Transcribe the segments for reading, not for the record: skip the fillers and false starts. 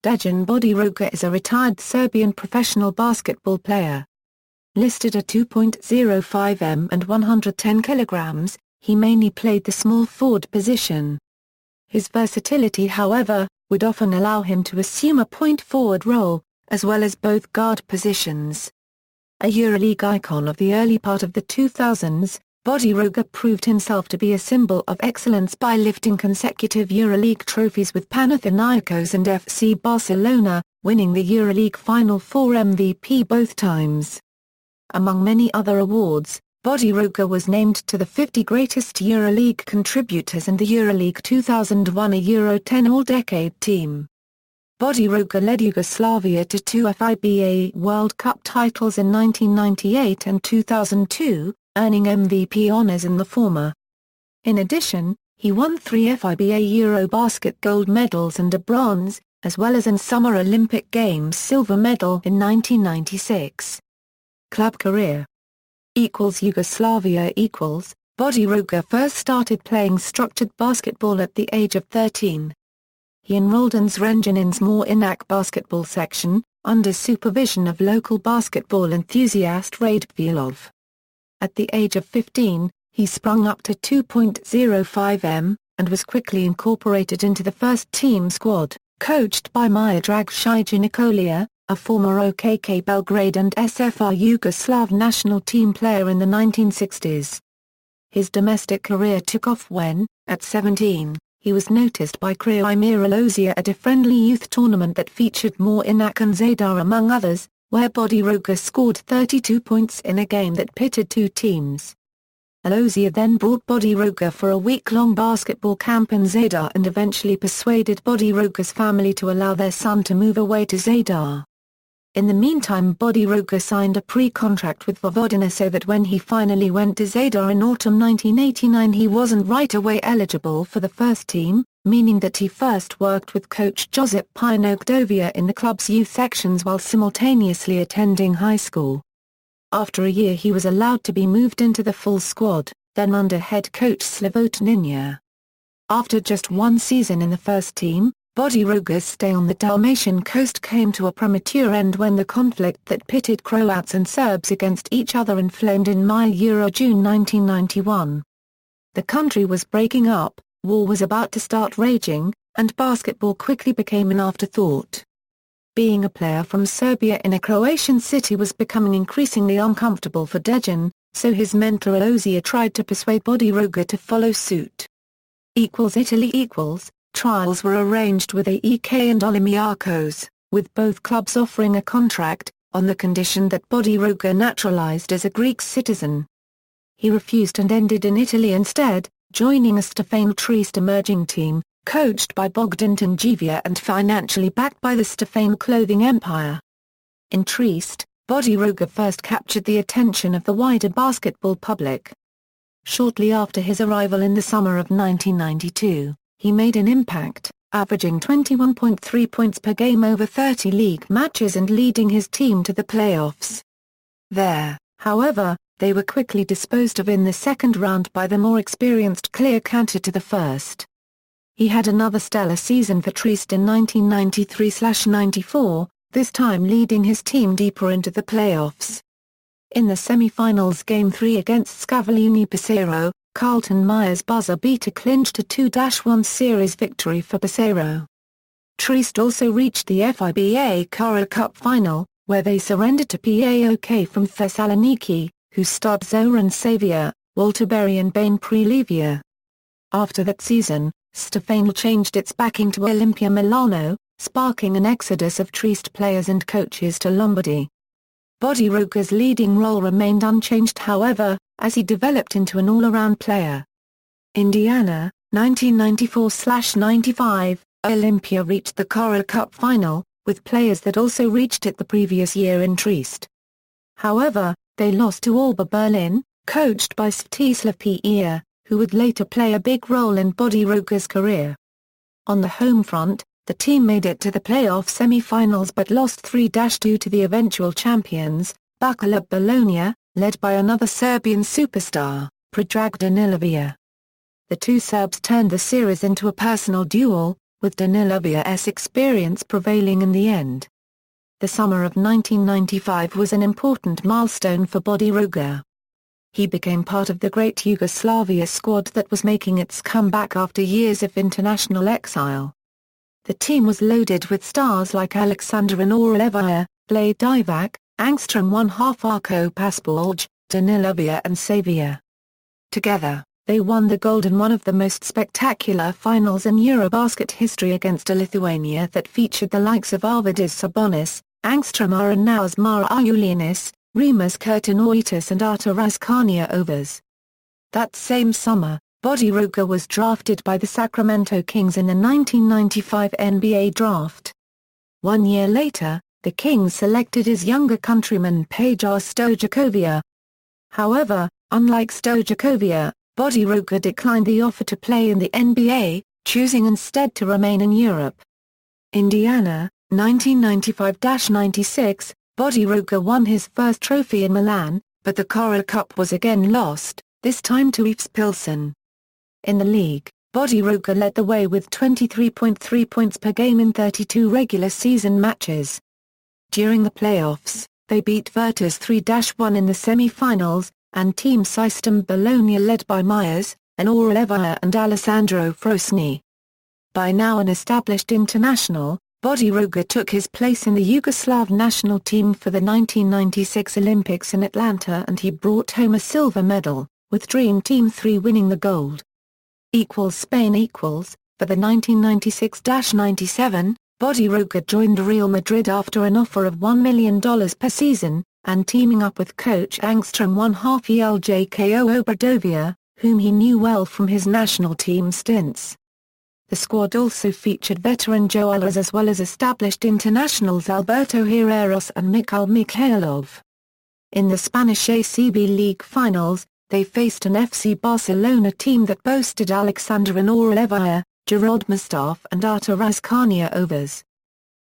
Dejan Bodiroga is a retired Serbian professional basketball player. Listed at 2.05 m and 110 kilograms, he mainly played the small forward position. His versatility, however, would often allow him to assume a point forward role, as well as both guard positions. A EuroLeague icon of the early part of the 2000s, Bodiroga proved himself to be a symbol of excellence by lifting consecutive EuroLeague trophies with Panathinaikos and FC Barcelona, winning the EuroLeague Final Four MVP both times. Among many other awards, Bodiroga was named to the 50 Greatest EuroLeague Contributors and the EuroLeague 2001 a Euro 10 All-Decade Team. Bodiroga led Yugoslavia to 2 FIBA World Cup titles in 1998 and 2002, earning MVP honors in the former. In addition, he won 3 FIBA EuroBasket gold medals and a bronze, as well as an Summer Olympic Games silver medal in 1996. Club career Yugoslavia Bodiroga first started playing structured basketball at the age of 13. He enrolled in Zrenjanin's Morinak basketball section, under supervision of local basketball enthusiast Rade Vilov. At the age of 15, he sprung up to 2.05 m, and was quickly incorporated into the first-team squad, coached by Miodrag Shijanicolia, a former OKK Belgrade and SFR Yugoslav national team player in the 1960s. His domestic career took off when, at 17, he was noticed by Creimira Lozia at a friendly youth tournament that featured Morinak and Zadar among others, where Bodiroga scored 32 points in a game that pitted two teams. Lozia then brought Bodiroga for a week-long basketball camp in Zadar and eventually persuaded Bodiroga's family to allow their son to move away to Zadar. In the meantime, Bodiroga signed a pre-contract with Vojvodina so that when he finally went to Zadar in autumn 1989 he wasn't right away eligible for the first team, meaning that he first worked with coach Josip Pinogdovia in the club's youth sections while simultaneously attending high school. After a year he was allowed to be moved into the full squad, then under head coach Slavot Ninja. After just one season in the first team, Bodiroga's stay on the Dalmatian coast came to a premature end when the conflict that pitted Croats and Serbs against each other inflamed in June 1991. The country was breaking up, war was about to start raging, and basketball quickly became an afterthought. Being a player from Serbia in a Croatian city was becoming increasingly uncomfortable for Dejan, so his mentor Lozia tried to persuade Bodiroga to follow suit. Italy Trials were arranged with AEK and Olympiacos, with both clubs offering a contract, on the condition that Bodiroga naturalized as a Greek citizen. He refused and ended in Italy instead, joining a Stefano Trieste emerging team, coached by Bogdan Tangievia and financially backed by the Stefano clothing empire. In Trieste, Bodiroga first captured the attention of the wider basketball public. Shortly after his arrival in the summer of 1992, he made an impact, averaging 21.3 points per game over 30 league matches and leading his team to the playoffs. There, however, they were quickly disposed of in the second round by the more experienced clear counter to the first. He had another stellar season for Trieste in 1993-94, this time leading his team deeper into the playoffs. In the semi-finals Game 3 against Scavallini Pesaro, Carlton Myers' buzzer beater clinched a 2-1 series victory for Pesaro. Trieste also reached the FIBA Euro Cup final, where they surrendered to PAOK from Thessaloniki, who starred Zoran Savia, Walter Berry and Bane Prelevia. After that season, Stefano changed its backing to Olimpia Milano, sparking an exodus of Trieste players and coaches to Lombardy. Bodiroga's leading role remained unchanged however, as he developed into an all-around player. Indiana, 1994-95, Olimpia reached the Euro Cup final, with players that also reached it the previous year in Trieste. However, they lost to Alba Berlin, coached by Svetislav Pea, who would later play a big role in Bodiroga's career. On the home front, the team made it to the playoff semi-finals but lost 3-2 to the eventual champions, Bacalub Bologna, led by another Serbian superstar, Predrag Danilovic. The two Serbs turned the series into a personal duel, with Danilovia's experience prevailing in the end. The summer of 1995 was an important milestone for Bodiroga. He became part of the great Yugoslavia squad that was making its comeback after years of international exile. The team was loaded with stars like Aleksandar Inoraeva, Vlade Divac, Angstrom 1/2 Arko Paspalj, Danilovia and Savia. Together, they won the gold in one of the most spectacular finals in EuroBasket history against a Lithuania that featured the likes of Arvydas Sabonis, Angstrom Aranaus Mara Ulianis, Rimas Kurtinoitis and Arturas Karniovas. That same summer, Bodiroga was drafted by the Sacramento Kings in the 1995 NBA draft. 1 year later, the Kings selected his younger countryman Pejar Stojakovic. However, unlike Stojakovic, Bodiroga declined the offer to play in the NBA, choosing instead to remain in Europe. Indiana, 1995-96, Bodiroga won his first trophy in Milan, but the Cora Cup was again lost, this time to Yves Pilsen. In the league, Bodiroga led the way with 23.3 points per game in 32 regular season matches. During the playoffs, they beat Virtus 3-1 in the semi-finals, and Team System Bologna led by Myers, Inoraeva and Alessandro Frosni. By now an established international, Bodiroga took his place in the Yugoslav national team for the 1996 Olympics in Atlanta and he brought home a silver medal, with Dream Team 3 winning the gold. Spain for the 1996-97, Bodiroga joined Real Madrid after an offer of $1 million per season, and teaming up with coach Angstrom 1/2 Eljko Obradovia, whom he knew well from his national team stints. The squad also featured veteran Joe Alvarez as well as established internationals Alberto Herreros and Mikhail Mikhailov. In the Spanish ACB League finals, they faced an FC Barcelona team that boasted Aleksandar Inoraeva, Gerard Mustaf and Arturas Karniovas.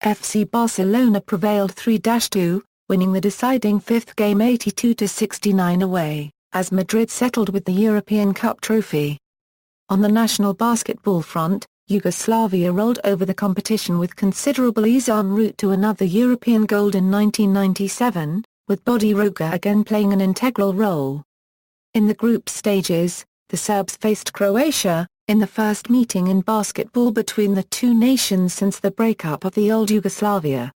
FC Barcelona prevailed 3-2, winning the deciding fifth game 82-69 away, as Madrid settled with the European Cup trophy. On the national basketball front, Yugoslavia rolled over the competition with considerable ease en route to another European gold in 1997, with Bodiroga again playing an integral role. In the group stages, the Serbs faced Croatia, in the first meeting in basketball between the two nations since the breakup of the old Yugoslavia.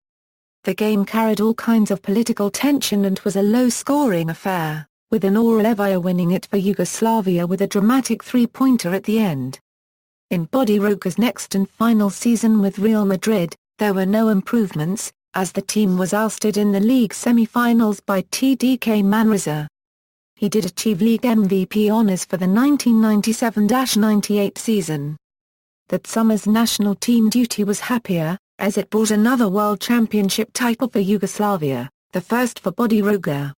The game carried all kinds of political tension and was a low-scoring affair, with Inoraeva winning it for Yugoslavia with a dramatic three-pointer at the end. In Bodiroga's next and final season with Real Madrid, there were no improvements, as the team was ousted in the league semi-finals by TDK Manresa. He did achieve league MVP honors for the 1997-98 season. That summer's national team duty was happier, as it brought another world championship title for Yugoslavia, the first for Bodiroga.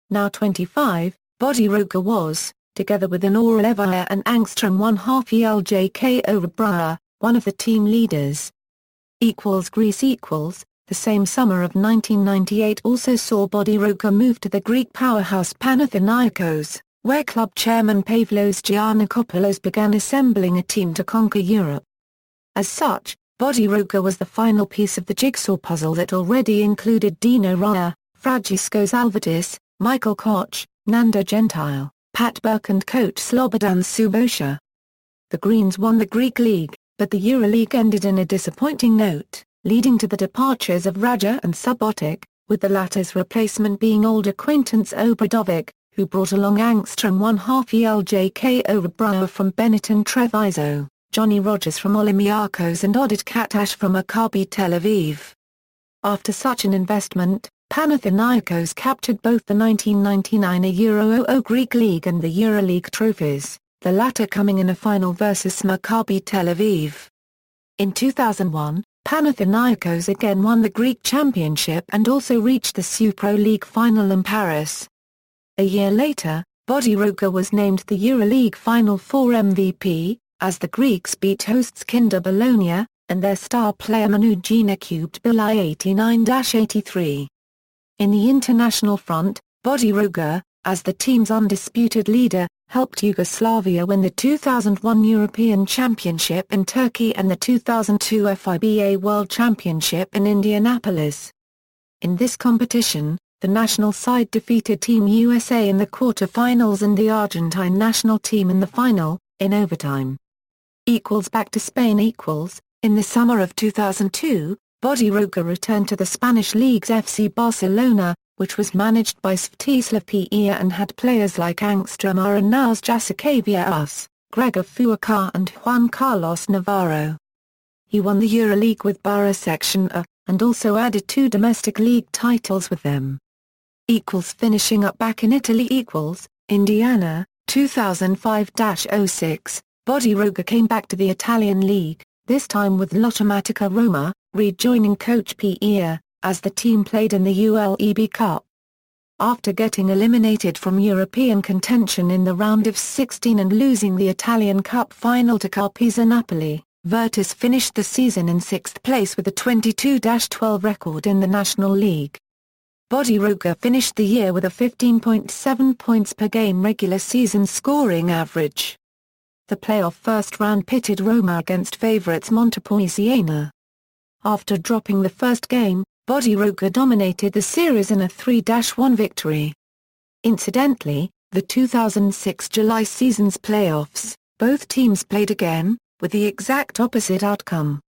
Now 25, Bodiroga was, together with Inoraeva and Angstrom 1/2 Eljko Obradovia, one of the team leaders. Greece The same summer of 1998 also saw Bodiroga move to the Greek powerhouse Panathinaikos, where club chairman Pavlos Giannakopoulos began assembling a team to conquer Europe. As such, Bodiroga was the final piece of the jigsaw puzzle that already included Dino Raya, Fragiskos Alvadis, Michael Koch, Nando Gentile, Pat Burke and coach Slobodan Subotica. The Greens won the Greek League, but the EuroLeague ended in a disappointing note, leading to the departures of Raja and Subotic, with the latter's replacement being old acquaintance Obradovic, who brought along Angstrom 1/2 Eljko Obradovia from Benetton Treviso, Johnny Rogers from Olympiacos and Oded Katash from Maccabi Tel Aviv. After such an investment, Panathinaikos captured both the 1999 Euro Greek League and the EuroLeague trophies, the latter coming in a final versus Maccabi Tel Aviv. In 2001, Panathinaikos again won the Greek championship and also reached the Supro League final in Paris. A year later, Bodiroga was named the EuroLeague Final Four MVP, as the Greeks beat hosts Kinder Bologna, and their star player Manu Ginobili by 89-83. In the international front, Bodiroga, as the team's undisputed leader, helped Yugoslavia win the 2001 European Championship in Turkey and the 2002 FIBA World Championship in Indianapolis. In this competition, the national side defeated Team USA in the quarter-finals and the Argentine national team in the final, in overtime. Back to Spain. In the summer of 2002, Bodiroga returned to the Spanish league's FC Barcelona, which was managed by Svetislav Peja and had players like Angstrom Arenas, Jasikavias, Gregor Fuacar and Juan Carlos Navarro. He won the Euroleague with Barra Section A, and also added 2 domestic league titles with them. Finishing up back in Italy. Indiana, 2005-06, Bodiroga came back to the Italian league, this time with l'Automatica Roma, rejoining coach Peja, as the team played in the ULEB Cup. After getting eliminated from European contention in the round of 16 and losing the Italian Cup final to Carpisa Napoli, Virtus finished the season in 6th place with a 22-12 record in the National League. Bodiroga finished the year with a 15.7 points per game regular season scoring average. The playoff first round pitted Roma against favourites Montepaschi Siena. After dropping the first game, Bodiroga dominated the series in a 3-1 victory. Incidentally, the 2006 July season's playoffs, both teams played again, with the exact opposite outcome.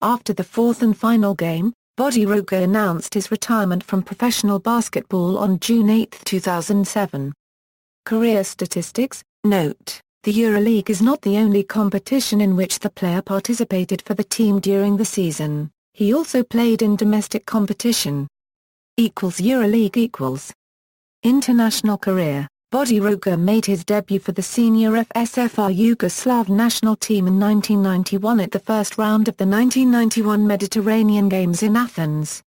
After the fourth and final game, Bodiroga announced his retirement from professional basketball on June 8, 2007. Career statistics. Note: the EuroLeague is not the only competition in which the player participated for the team during the season. He also played in domestic competition. EuroLeague. International career. Bodiroga made his debut for the senior FSFR Yugoslav national team in 1991 at the first round of the 1991 Mediterranean Games in Athens.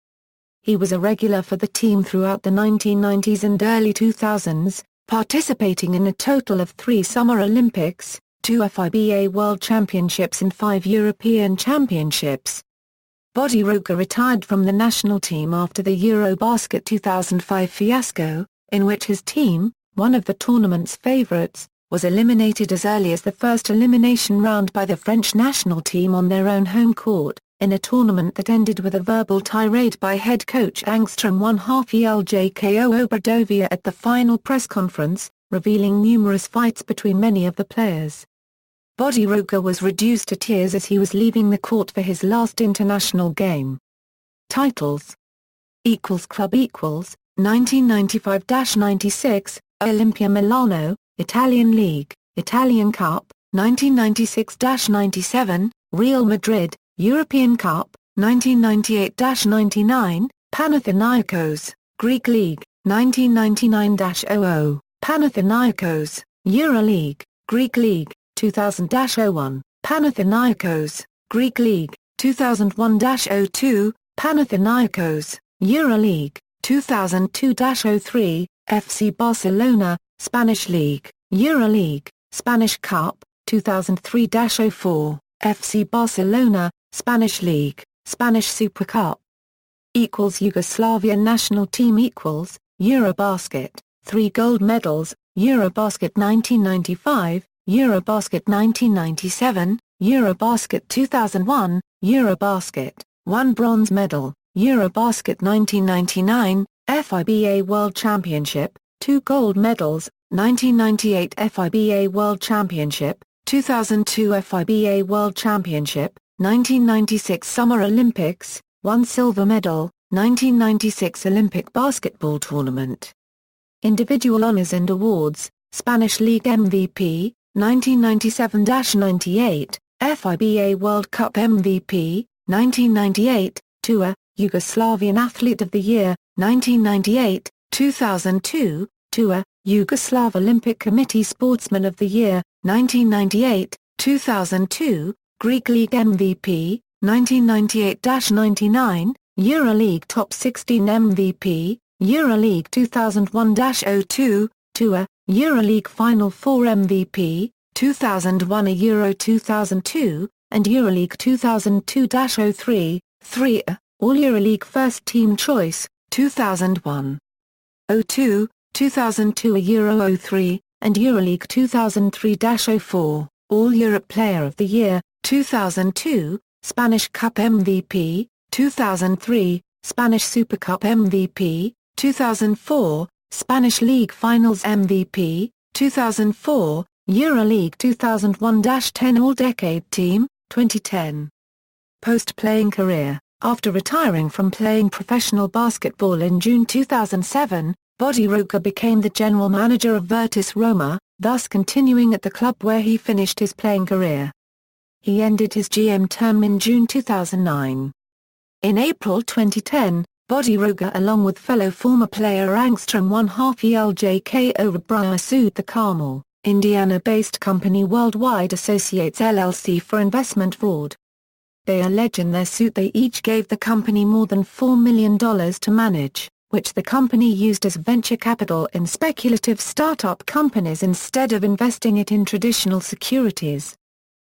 He was a regular for the team throughout the 1990s and early 2000s, participating in a total of 3 Summer Olympics, 2 FIBA World Championships and 5 European Championships. Bodiroga retired from the national team after the EuroBasket 2005 fiasco, in which his team, one of the tournament's favourites, was eliminated as early as the first elimination round by the French national team on their own home court, in a tournament that ended with a verbal tirade by head coach Angstrom Eljko Obradovia at the final press conference, revealing numerous fights between many of the players. Bodiroga was reduced to tears as he was leaving the court for his last international game. Titles. Club 1995-96, Olimpia Milano, Italian League, Italian Cup, 1996-97, Real Madrid, European Cup, 1998-99, Panathinaikos, Greek League, 1999-00, Panathinaikos, Euroleague, Greek League, 2000-01, Panathinaikos, Greek League, 2001-02, Panathinaikos, Euroleague, 2002-03, FC Barcelona, Spanish League, Euroleague, Spanish Cup, 2003-04, FC Barcelona, Spanish League, Spanish Super Cup. Yugoslavia national team EuroBasket, 3 gold medals, EuroBasket 1995, EuroBasket 1997, EuroBasket 2001, EuroBasket, 1 bronze medal, EuroBasket 1999, FIBA World Championship, 2 gold medals, 1998 FIBA World Championship, 2002 FIBA World Championship, 1996 Summer Olympics, 1 silver medal, 1996 Olympic basketball tournament. Individual honors and awards, Spanish League MVP, 1997-98, FIBA World Cup MVP, 1998, Tour, Yugoslavian Athlete of the Year, 1998, 2002, Tour, Yugoslav Olympic Committee Sportsman of the Year, 1998, 2002, Greek League MVP, 1998-99, EuroLeague Top 16 MVP, EuroLeague 2001-02, Tour, EuroLeague Final Four MVP, 2001 Euro 2002, and EuroLeague 2002-03, 3, All EuroLeague First Team Choice, 2001. 02, 2002 Euro 03, and EuroLeague 2003-04, All-Europe Player of the Year, 2002, Spanish Cup MVP, 2003, Spanish Super Cup MVP, 2004, Spanish League Finals MVP, 2004, EuroLeague 2001-10 All-Decade Team, 2010. Post-playing career. After retiring from playing professional basketball in June 2007, Bodiroga became the general manager of Virtus Roma, thus continuing at the club where he finished his playing career. He ended his GM term in June 2009. In April 2010, Bodiroga along with fellow former player Angstrom 1/2 ELJKO Rebria sued the Carmel, Indiana-based company Worldwide Associates LLC for investment fraud. They allege in their suit they each gave the company more than $4 million to manage, which the company used as venture capital in speculative startup companies instead of investing it in traditional securities.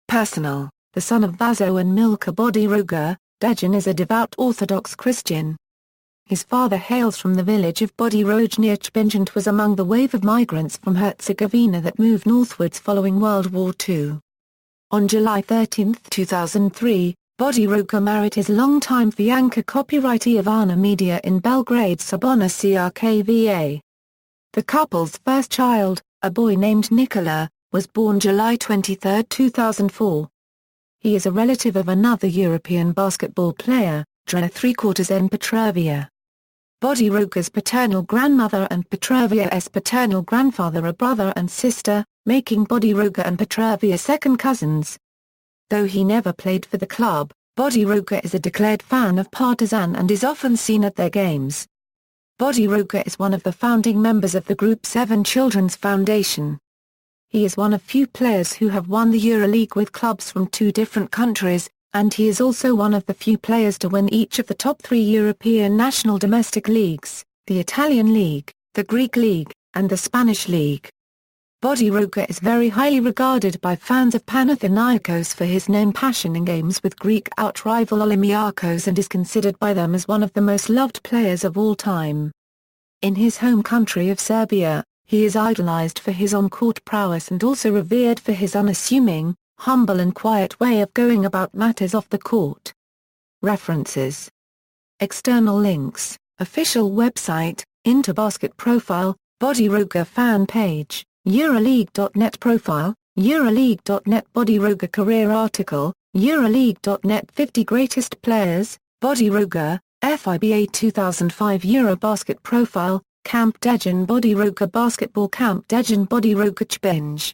Personal. The son of Vaso and Milka Bodiroga, Dejan is a devout Orthodox Christian. His father hails from the village of Bodiroga near Chbinj and was among the wave of migrants from Herzegovina that moved northwards following World War II. On July 13, 2003, Bodiroga married his longtime fiancée copywriter Ivana Media in Belgrade Sabona Crkva. The couple's first child, a boy named Nikola, was born July 23, 2004. He is a relative of another European basketball player, Drena N Petrovia. Bodiroga's paternal grandmother and Petrovia's paternal grandfather are brother and sister, making Bodiroga and Petrovia second cousins. Though he never played for the club, Bodiroga is a declared fan of Partizan and is often seen at their games. Bodiroga is one of the founding members of the Group 7 Children's Foundation. He is one of few players who have won the EuroLeague with clubs from 2 different countries, and he is also one of the few players to win each of the top 3 European national domestic leagues, the Italian League, the Greek League, and the Spanish League. Bodiroga is very highly regarded by fans of Panathinaikos for his known passion in games with Greek out-rival Olympiacos and is considered by them as one of the most loved players of all time. In his home country of Serbia, he is idolized for his on-court prowess and also revered for his unassuming, humble and quiet way of going about matters off the court. References. External links, official website, Interbasket profile, Bodiroga fan page, Euroleague.net profile, Euroleague.net Bodiroga career article, Euroleague.net 50 greatest players, Bodiroga, FIBA 2005 EuroBasket profile, Camp Dejan Bodiroga basketball Camp Dejan Bodiroga Chbinj.